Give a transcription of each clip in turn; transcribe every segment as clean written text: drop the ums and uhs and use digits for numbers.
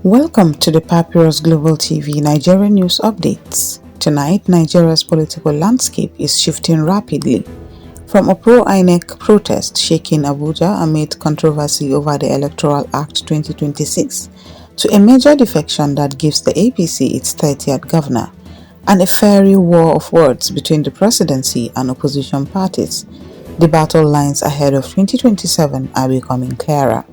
Welcome to the Papyrus Global TV Nigeria News Updates. Tonight, Nigeria's political landscape is shifting rapidly. From a pro-INEC protest shaking Abuja amid controversy over the Electoral Act 2026, to a major defection that gives the APC its 30th governor, and a fiery war of words between the presidency and opposition parties, the battle lines ahead of 2027 are becoming clearer.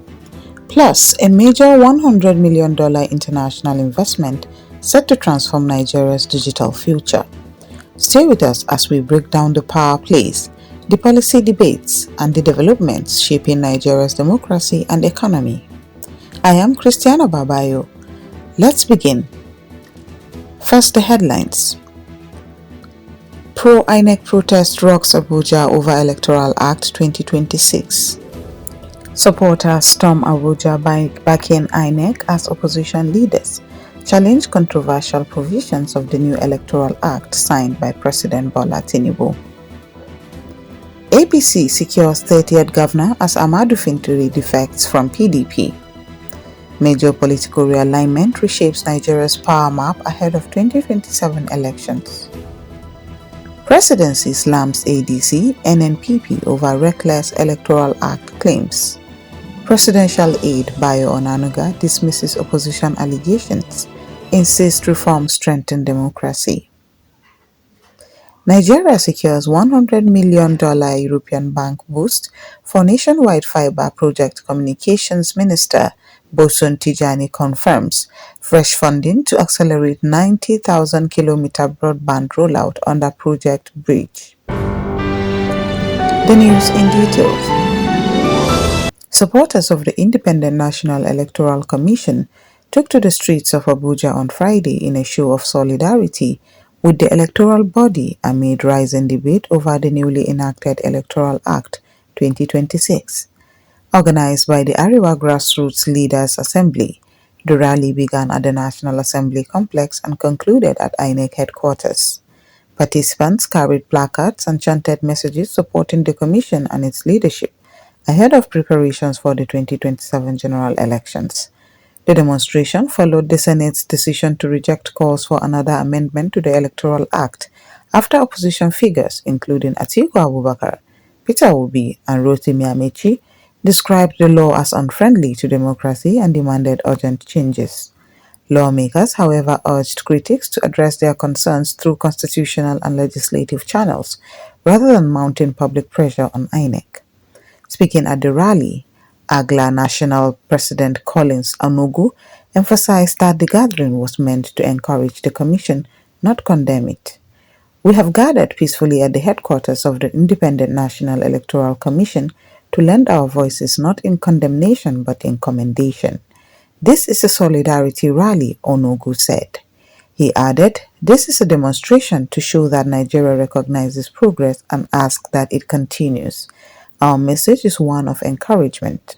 Plus, a major $100 million international investment set to transform Nigeria's digital future. Stay with us as we break down the power plays, the policy debates, and the developments shaping Nigeria's democracy and economy. I am Christiana Babayo. Let's begin. First, the headlines. Pro-INEC protest rocks Abuja over Electoral Act 2026. Supporters storm Abuja backing INEC as opposition leaders challenge controversial provisions of the new Electoral Act signed by President Bola Tinubu. APC secures 30th governor as Ahmadu Fintiri defects from PDP. Major political realignment reshapes Nigeria's power map ahead of 2027 elections. Presidency slams ADC, NNPP over reckless Electoral Act claims. Presidential aide Bayo Onanuga dismisses opposition allegations, insists reforms strengthen democracy. Nigeria secures $100 million European bank boost for nationwide fiber project. Communications Minister Bosun Tijani confirms fresh funding to accelerate 90,000 kilometer broadband rollout under Project Bridge. The news in details. Supporters of the Independent National Electoral Commission took to the streets of Abuja on Friday in a show of solidarity with the electoral body amid rising debate over the newly enacted Electoral Act 2026. Organized by the Ariwa Grassroots Leaders Assembly, the rally began at the National Assembly complex and concluded at INEC headquarters. Participants carried placards and chanted messages supporting the commission and its leadership ahead of preparations for the 2027 general elections. The demonstration followed the Senate's decision to reject calls for another amendment to the Electoral Act after opposition figures, including Atiku Abubakar, Peter Obi, and Rotimi Amechi, described the law as unfriendly to democracy and demanded urgent changes. Lawmakers, however, urged critics to address their concerns through constitutional and legislative channels rather than mounting public pressure on INEC. Speaking at the rally, AGLA National President Collins Anogu emphasized that the gathering was meant to encourage the Commission, not condemn it. We have gathered peacefully at the headquarters of the Independent National Electoral Commission to lend our voices not in condemnation but in commendation. This is a solidarity rally, Onogu said. He added, this is a demonstration to show that Nigeria recognizes progress and asks that it continues. Our message is one of encouragement.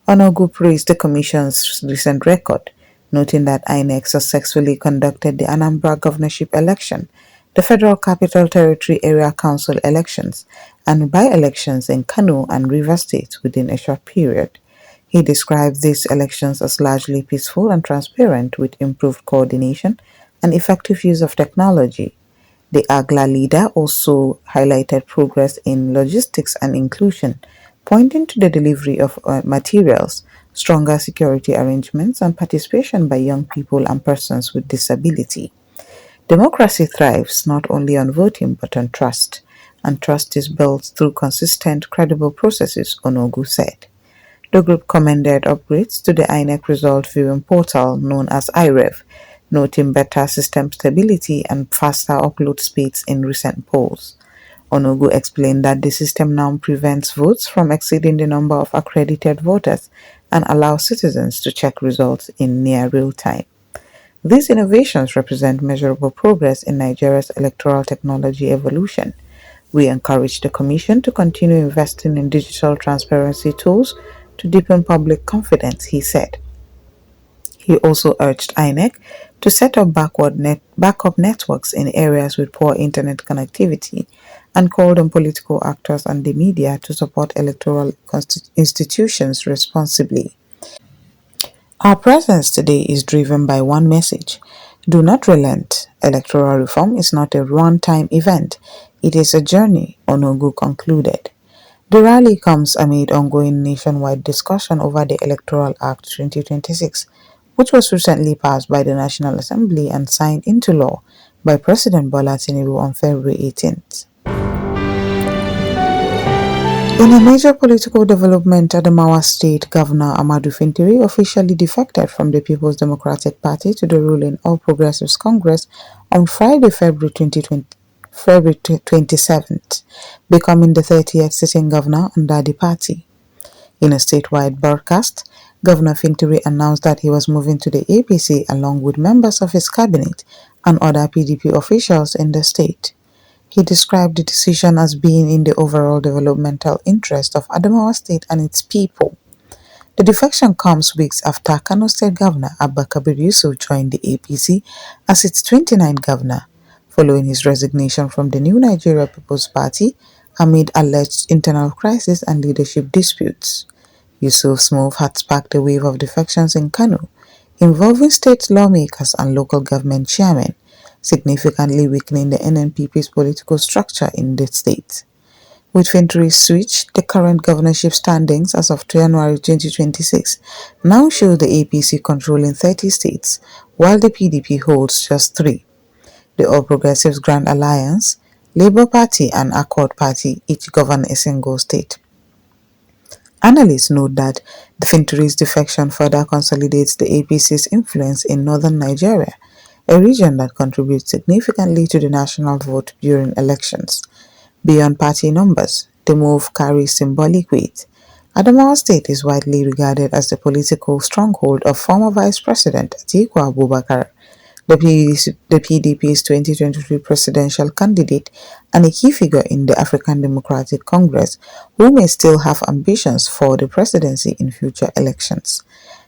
Onogu praised the Commission's recent record, noting that INEC successfully conducted the Anambra governorship election, the Federal Capital Territory Area Council elections, and by-elections in Kano and Rivers State within a short period. He described these elections as largely peaceful and transparent with improved coordination and effective use of technology. The AGLA leader also highlighted progress in logistics and inclusion, pointing to the delivery of materials, stronger security arrangements, and participation by young people and persons with disability. Democracy thrives not only on voting but on trust, and trust is built through consistent, credible processes, Onogu said. The group commended upgrades to the INEC result viewing portal known as IREV, noting better system stability and faster upload speeds in recent polls. Onogu explained that the system now prevents votes from exceeding the number of accredited voters and allows citizens to check results in near real time. These innovations represent measurable progress in Nigeria's electoral technology evolution. We encourage the Commission to continue investing in digital transparency tools to deepen public confidence, he said. He also urged INEC to set up backup networks in areas with poor internet connectivity and called on political actors and the media to support electoral institutions responsibly. Our presence today is driven by one message: do not relent. Electoral reform is not a one-time event, it is a journey, Onogu concluded. The rally comes amid ongoing nationwide discussion over the Electoral Act 2026, which was recently passed by the National Assembly and signed into law by President Bola Tinubu on February 18th. In a major political development, Adamawa State Governor Ahmadu Fintiri officially defected from the People's Democratic Party to the ruling All Progressives Congress on Friday, February 27th, becoming the 30th sitting governor under the party. In a statewide broadcast, Governor Fintiri announced that he was moving to the APC along with members of his cabinet and other PDP officials in the state. He described the decision as being in the overall developmental interest of Adamawa State and its people. The defection comes weeks after Kano State Governor Abba Kabir Yusuf joined the APC as its 29th governor, following his resignation from the New Nigeria People's Party amid alleged internal crisis and leadership disputes. Yusuf's move had sparked a wave of defections in Kano, involving state lawmakers and local government chairmen, significantly weakening the NNPP's political structure in the state. With Fintiri's switch, the current governorship standings as of January 2026 now show the APC controlling 30 states, while the PDP holds just 3. The All Progressives Grand Alliance, Labour Party and Accord Party each govern a single state. Analysts note that the Fintiri's defection further consolidates the APC's influence in northern Nigeria, a region that contributes significantly to the national vote during elections. Beyond party numbers, the move carries symbolic weight. Adamawa State is widely regarded as the political stronghold of former Vice President Atiku Abubakar, the PDP's 2023 presidential candidate and a key figure in the African Democratic Congress, who may still have ambitions for the presidency in future elections.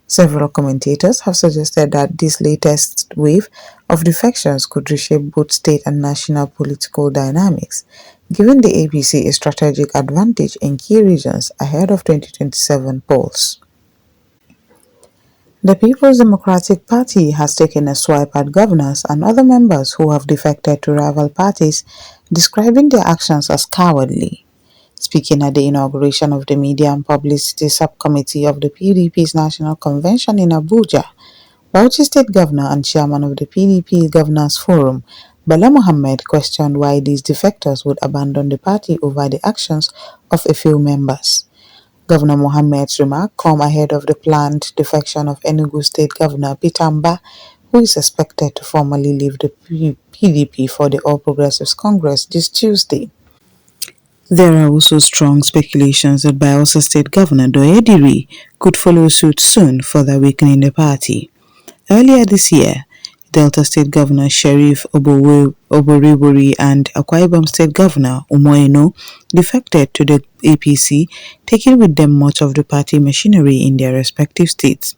Several commentators have suggested that this latest wave of defections could reshape both state and national political dynamics, giving the APC a strategic advantage in key regions ahead of 2027 polls. The People's Democratic Party has taken a swipe at governors and other members who have defected to rival parties, describing their actions as cowardly. Speaking at the inauguration of the Media and Publicity Subcommittee of the PDP's National Convention in Abuja, Bauchi State Governor and Chairman of the PDP Governors Forum, Bala Mohammed questioned why these defectors would abandon the party over the actions of a few members. Governor Mohammed's remark come ahead of the planned defection of Enugu State Governor Peter Mba, who is expected to formally leave the PDP for the All Progressives Congress this Tuesday. There are also strong speculations that Bayelsa State Governor Doyediri could follow suit soon, further weakening the party. Earlier this year, Delta State Governor Sheriff Oboribori and Akwa Ibom State Governor Umoeno defected to the APC, taking with them much of the party machinery in their respective states.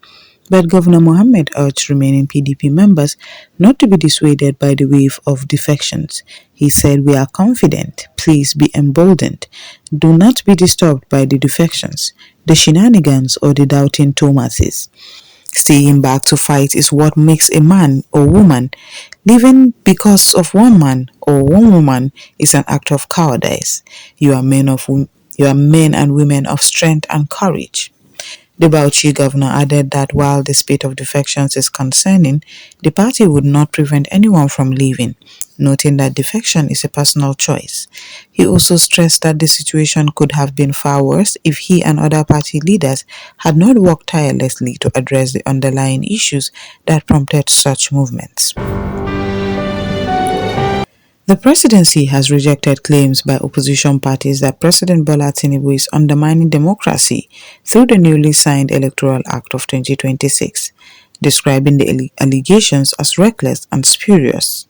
But Governor Mohammed urged remaining PDP members not to be dissuaded by the wave of defections. He said, "We are confident. Please be emboldened. Do not be disturbed by the defections, the shenanigans or the doubting Thomases. Staying back to fight is what makes a man or woman. Leaving because of one man or one woman is an act of cowardice. You are men and women of strength and courage." The Bauchi governor added that while the spate of defections is concerning, the party would not prevent anyone from leaving, noting that defection is a personal choice. He also stressed that the situation could have been far worse if he and other party leaders had not worked tirelessly to address the underlying issues that prompted such movements. The presidency has rejected claims by opposition parties that President Bola Tinubu is undermining democracy through the newly signed Electoral Act of 2026, describing the allegations as reckless and spurious.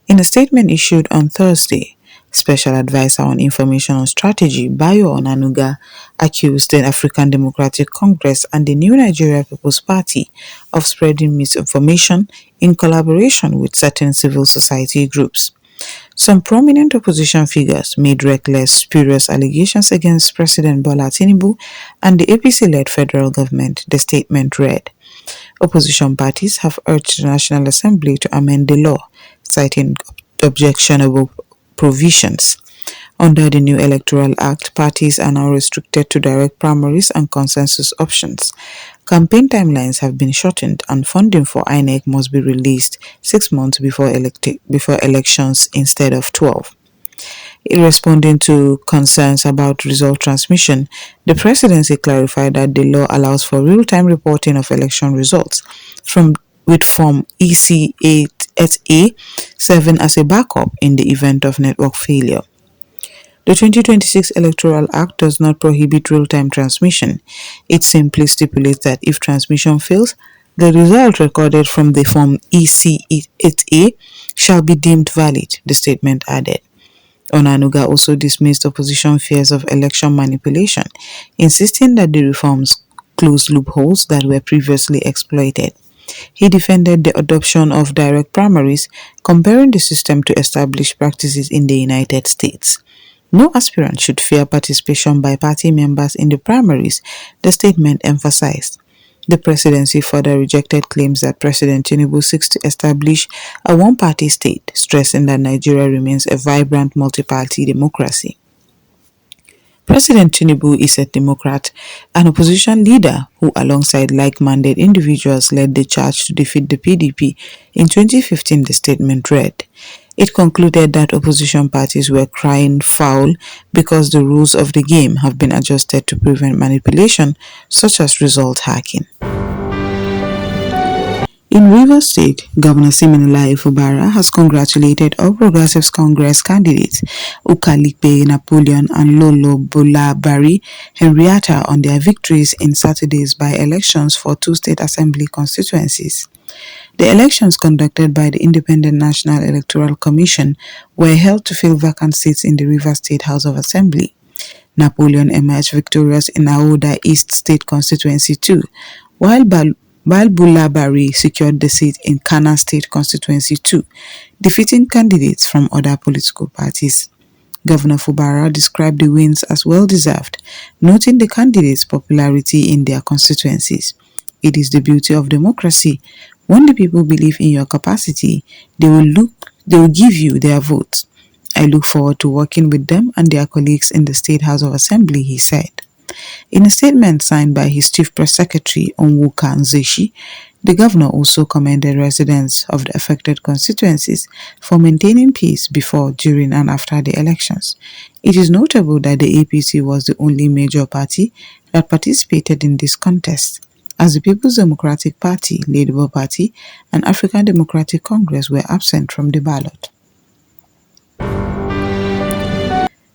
In a statement issued on Thursday, Special Advisor on Information and Strategy Bayo Onanuga accused the African Democratic Congress and the New Nigeria People's Party of spreading misinformation in collaboration with certain civil society groups. Some prominent opposition figures made reckless, spurious allegations against President Bola Tinubu and the APC-led federal government, the statement read. Opposition parties have urged the National Assembly to amend the law, citing objectionable provisions. Under the new Electoral Act, parties are now restricted to direct primaries and consensus options. Campaign timelines have been shortened and funding for INEC must be released 6 months before elections instead of 12. In responding to concerns about result transmission, the Presidency clarified that the law allows for real-time reporting of election results from with Form EC8SA serving as a backup in the event of network failure. The 2026 Electoral Act does not prohibit real-time transmission. It simply stipulates that if transmission fails, the result recorded from the Form EC8A shall be deemed valid, the statement added. Onanuga also dismissed opposition fears of election manipulation, insisting that the reforms closed loopholes that were previously exploited. He defended the adoption of direct primaries, comparing the system to established practices in the United States. No aspirant should fear participation by party members in the primaries, the statement emphasized. The presidency further rejected claims that President Tinubu seeks to establish a one-party state, stressing that Nigeria remains a vibrant multi-party democracy. President Tinubu is a Democrat, an opposition leader who, alongside like-minded individuals, led the charge to defeat the PDP in 2015, the statement read. It concluded that opposition parties were crying foul because the rules of the game have been adjusted to prevent manipulation, such as result hacking. In Rivers State, Governor Siminalayi Fubara has congratulated All Progressives Congress candidates Ukalipe Napoleon and Lolo Bulabari Henrietta on their victories in Saturday's by-elections for two state assembly constituencies. The elections conducted by the Independent National Electoral Commission were held to fill vacant seats in the Rivers State House of Assembly. Napoleon emerged victorious in Aoda East State Constituency 2, while Bulabari secured the seat in Kana State Constituency 2, defeating candidates from other political parties. Governor Fubara described the wins as well-deserved, noting the candidates' popularity in their constituencies. It is the beauty of democracy. When the people believe in your capacity, they will give you their vote. I look forward to working with them and their colleagues in the State House of Assembly, he said. In a statement signed by his Chief Press Secretary, Onwuka Nzeshi, the governor also commended residents of the affected constituencies for maintaining peace before, during and after the elections. It is notable that the APC was the only major party that participated in this contest, as the People's Democratic Party, Labour Party, and African Democratic Congress were absent from the ballot.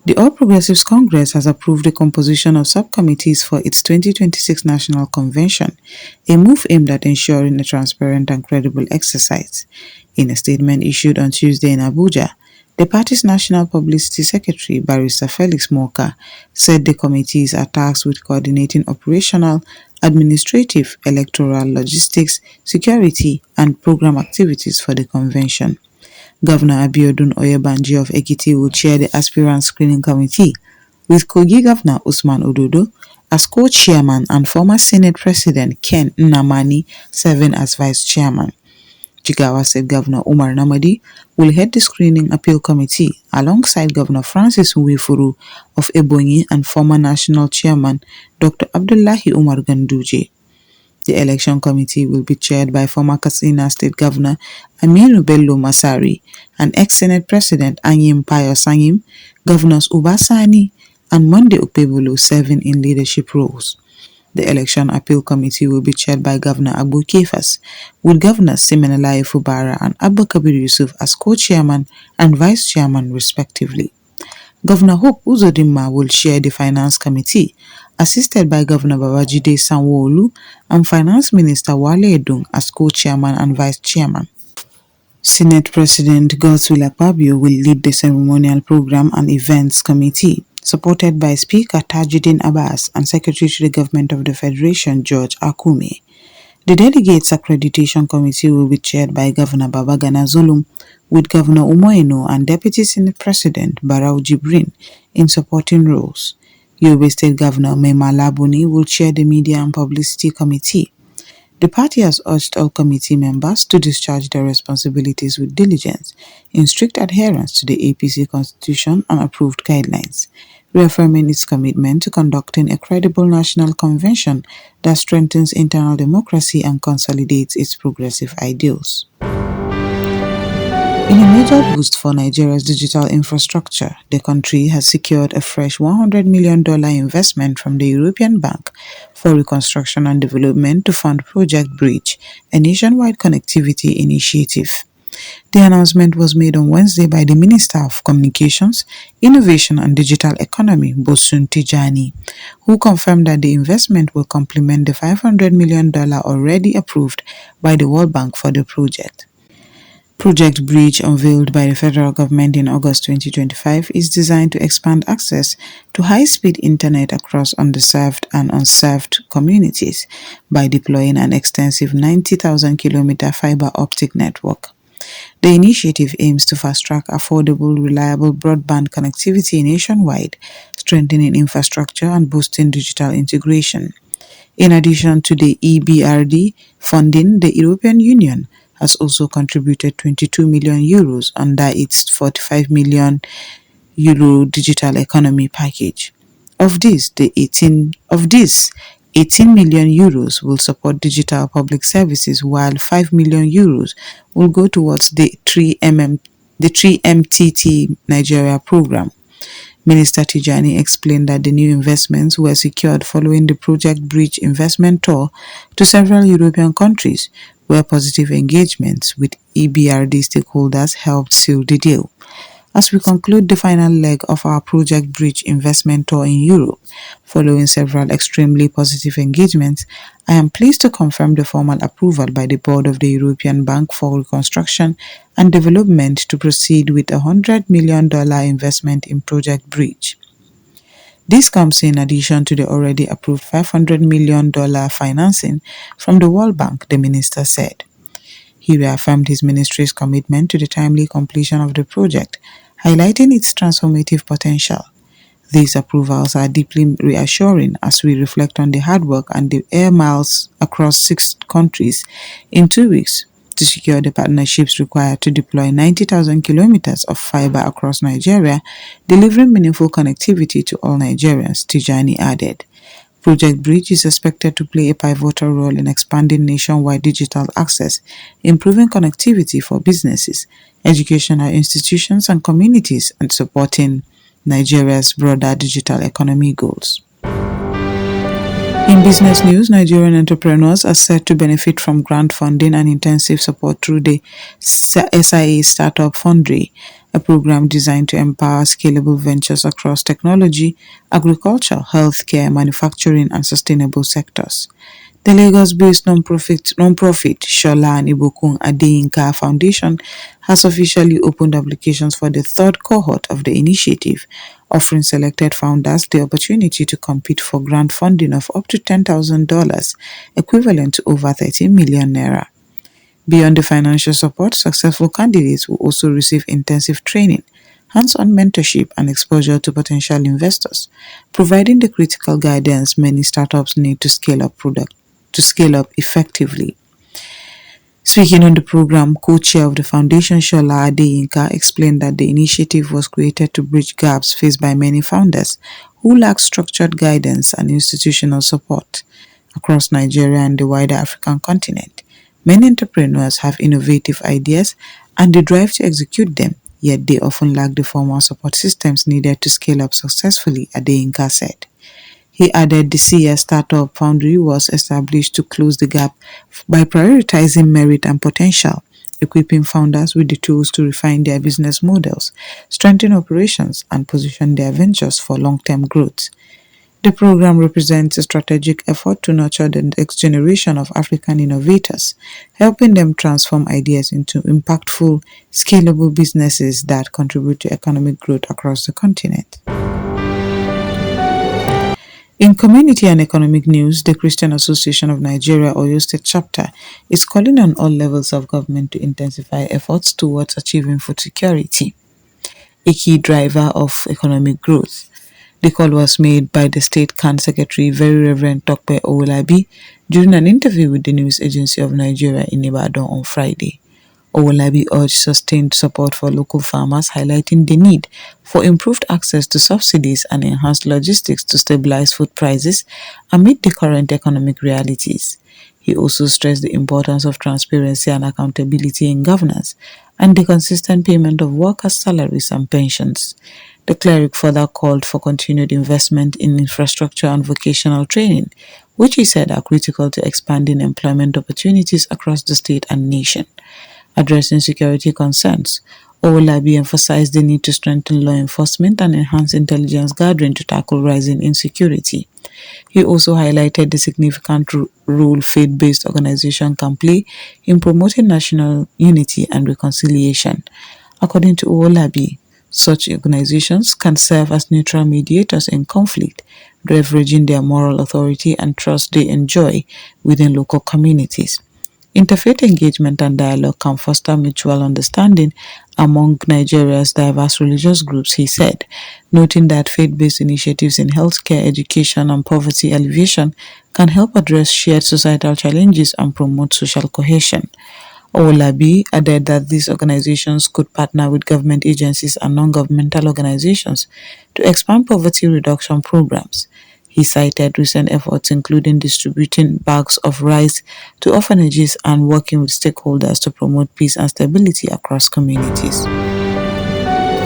The All Progressives Congress has approved the composition of subcommittees for its 2026 National Convention, a move aimed at ensuring a transparent and credible exercise. In a statement issued on Tuesday in Abuja, the party's National Publicity Secretary, Barrister Felix Morka, said the committees are tasked with coordinating operational, administrative, electoral, logistics, security, and program activities for the convention. Governor Abiodun Oyebanji of Ekiti will chair the aspirant screening committee, with Kogi Governor Usman Ododo as co-chairman and former Senate President Ken Nnamani serving as vice chairman. Jigawa State Governor Umar Namadi will head the screening appeal committee alongside Governor Francis Nwifuru of Ebonyi and former national chairman Dr. Abdullahi Umar Ganduje. The election committee will be chaired by former Katsina State Governor Aminu Bello Masari and ex-Senate President Anyim Pius Anyim, Governors Ubasani and Monday Okpebolo serving in leadership roles. The election appeal committee will be chaired by Governor Abu Kefas, with Governors Siminalayi Fubara and Abba Kabir Yusuf as co-chairman and vice chairman respectively. Governor Hope Uzodinma will chair the finance committee, assisted by Governor Babajide Sanwo-Olu and Finance Minister Wale Edun as co-chairman and vice chairman. Senate President Godswill Akpabio will lead the ceremonial program and events committee, supported by Speaker Tajuddin Abbas and Secretary to the Government of the Federation George Akume. The Delegates Accreditation Committee will be chaired by Governor Babagana Zulum, with Governor Umoeno and Deputy Senate President Barau Jibrin in supporting roles. Yobe State Governor Mema Labuni will chair the Media and Publicity Committee. The party has urged all committee members to discharge their responsibilities with diligence, in strict adherence to the APC constitution and approved guidelines, reaffirming its commitment to conducting a credible national convention that strengthens internal democracy and consolidates its progressive ideals. In a major boost for Nigeria's digital infrastructure, the country has secured a fresh $100 million investment from the European Bank for Reconstruction and Development to fund Project Bridge, a nationwide connectivity initiative. The announcement was made on Wednesday by the Minister of Communications, Innovation and Digital Economy, Bosun Tijani, who confirmed that the investment will complement the $500 million already approved by the World Bank for the project. Project Bridge, unveiled by the federal government in August 2025, is designed to expand access to high-speed internet across underserved and unserved communities by deploying an extensive 90,000-kilometer fiber optic network. The initiative aims to fast-track affordable, reliable broadband connectivity nationwide, strengthening infrastructure and boosting digital integration. In addition to the EBRD funding, the European Union has also contributed €22 million under its €45 million digital economy package. Of this, €18 million will support digital public services, while €5 million will go towards the 3MTT Nigeria program. Minister Tijani explained that the new investments were secured following the Project Bridge investment tour to several European countries, where positive engagements with EBRD stakeholders helped seal the deal. As we conclude the final leg of our Project Bridge investment tour in Europe, following several extremely positive engagements, I am pleased to confirm the formal approval by the board of the European Bank for Reconstruction and Development to proceed with a $100 million investment in Project Bridge. This comes in addition to the already approved $500 million financing from the World Bank, the minister said. He reaffirmed his ministry's commitment to the timely completion of the project, highlighting its transformative potential. These approvals are deeply reassuring as we reflect on the hard work and the air miles across 6 countries in 2 weeks to secure the partnerships required to deploy 90,000 kilometers of fiber across Nigeria, delivering meaningful connectivity to all Nigerians, Tijani added. Project Bridge is expected to play a pivotal role in expanding nationwide digital access, improving connectivity for businesses, educational institutions and communities, and supporting Nigeria's broader digital economy goals. In business news, Nigerian entrepreneurs are set to benefit from grant funding and intensive support through the SIA Startup Foundry, a program designed to empower scalable ventures across technology, agriculture, healthcare, manufacturing, and sustainable sectors. The Lagos-based non-profit Shola and Ibokun Adeyinka Foundation has officially opened applications for the third cohort of the initiative, offering selected founders the opportunity to compete for grant funding of up to $10,000, equivalent to over 13 million naira. Beyond the financial support, successful candidates will also receive intensive training, hands-on mentorship, and exposure to potential investors, providing the critical guidance many startups need to scale up effectively. Speaking on the program, co-chair of the foundation, Shola Adeyinka, explained that the initiative was created to bridge gaps faced by many founders who lack structured guidance and institutional support. Across Nigeria and the wider African continent, many entrepreneurs have innovative ideas and the drive to execute them, yet they often lack the formal support systems needed to scale up successfully, Adeyinka said. He added the CS Startup Foundry was established to close the gap by prioritizing merit and potential, equipping founders with the tools to refine their business models, strengthen operations, and position their ventures for long-term growth. The program represents a strategic effort to nurture the next generation of African innovators, helping them transform ideas into impactful, scalable businesses that contribute to economic growth across the continent. In community and economic news, the Christian Association of Nigeria Oyo State Chapter is calling on all levels of government to intensify efforts towards achieving food security, a key driver of economic growth. The call was made by the State Can Secretary, Very Reverend Tokpe Owolabi, during an interview with the News Agency of Nigeria in Ibadan on Friday. Owolabi urged sustained support for local farmers, highlighting the need for improved access to subsidies and enhanced logistics to stabilize food prices amid the current economic realities. He also stressed the importance of transparency and accountability in governance and the consistent payment of workers' salaries and pensions. The cleric further called for continued investment in infrastructure and vocational training, which he said are critical to expanding employment opportunities across the state and nation. Addressing security concerns, Owolabi emphasized the need to strengthen law enforcement and enhance intelligence gathering to tackle rising insecurity. He also highlighted the significant role faith-based organizations can play in promoting national unity and reconciliation. According to Owolabi, such organizations can serve as neutral mediators in conflict, leveraging their moral authority and trust they enjoy within local communities. Interfaith engagement and dialogue can foster mutual understanding among Nigeria's diverse religious groups, he said, noting that faith-based initiatives in healthcare, education, and poverty alleviation can help address shared societal challenges and promote social cohesion. Owolabi added that these organizations could partner with government agencies and non-governmental organizations to expand poverty reduction programs. He cited recent efforts including distributing bags of rice to orphanages and working with stakeholders to promote peace and stability across communities.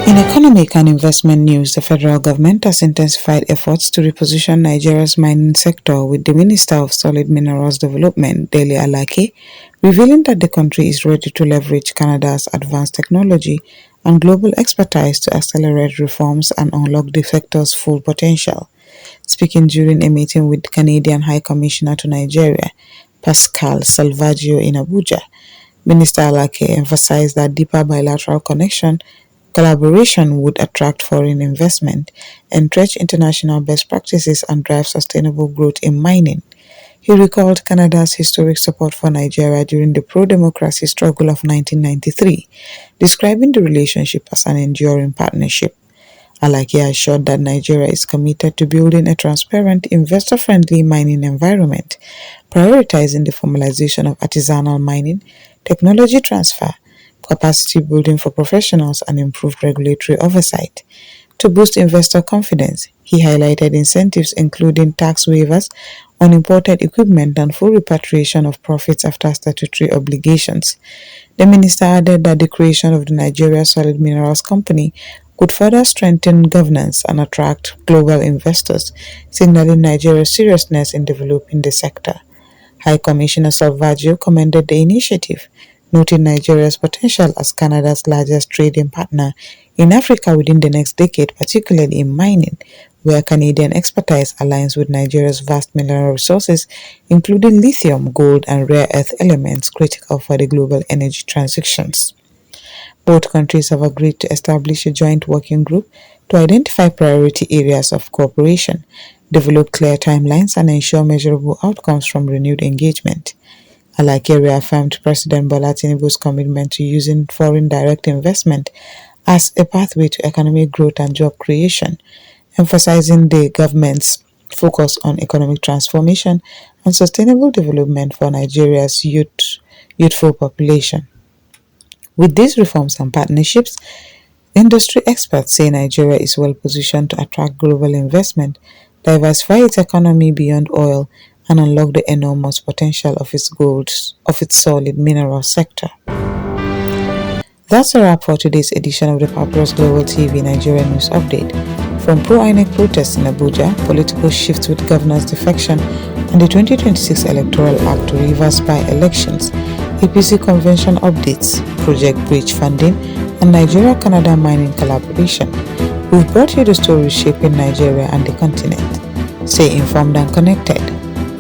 In economic and investment news, the federal government has intensified efforts to reposition Nigeria's mining sector, with the Minister of Solid Minerals Development, Dele Alake, revealing that the country is ready to leverage Canada's advanced technology and global expertise to accelerate reforms and unlock the sector's full potential. Speaking during a meeting with Canadian High Commissioner to Nigeria, Pascal Salvaggio, in Abuja, Minister Alake emphasized that deeper bilateral collaboration would attract foreign investment, entrench international best practices, and drive sustainable growth in mining. He recalled Canada's historic support for Nigeria during the pro-democracy struggle of 1993, describing the relationship as an enduring partnership. Alake assured that Nigeria is committed to building a transparent, investor-friendly mining environment, prioritizing the formalization of artisanal mining, technology transfer, capacity building for professionals, and improved regulatory oversight. To boost investor confidence, he highlighted incentives including tax waivers on imported equipment and full repatriation of profits after statutory obligations. The minister added that the creation of the Nigeria Solid Minerals Company could further strengthen governance and attract global investors, signaling Nigeria's seriousness in developing the sector. High Commissioner Salvaggio commended the initiative, noting Nigeria's potential as Canada's largest trading partner in Africa within the next decade, particularly in mining, where Canadian expertise aligns with Nigeria's vast mineral resources, including lithium, gold, and rare earth elements critical for the global energy transitions. Both countries have agreed to establish a joint working group to identify priority areas of cooperation, develop clear timelines, and ensure measurable outcomes from renewed engagement. Alake reaffirmed President Bola Tinubu's commitment to using foreign direct investment as a pathway to economic growth and job creation, emphasizing the government's focus on economic transformation and sustainable development for Nigeria's youthful population. With these reforms and partnerships, industry experts say Nigeria is well positioned to attract global investment, diversify its economy beyond oil, and unlock the enormous potential of its solid mineral sector. That's a wrap for today's edition of the Papyrus Global TV Nigeria News Update. From pro-INEC protests in Abuja, political shifts with governor's defection, and the 2026 Electoral Act to reverse by-elections, APC convention updates, project bridge funding, and Nigeria-Canada mining collaboration, we've brought you the stories shaping Nigeria and the continent. Stay informed and connected.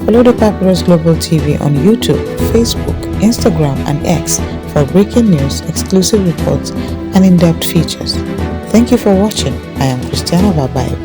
Follow the Papyrus Global TV on YouTube, Facebook, Instagram, and X for breaking news, exclusive reports, and in-depth features. Thank you for watching. I am Christiana Babayo.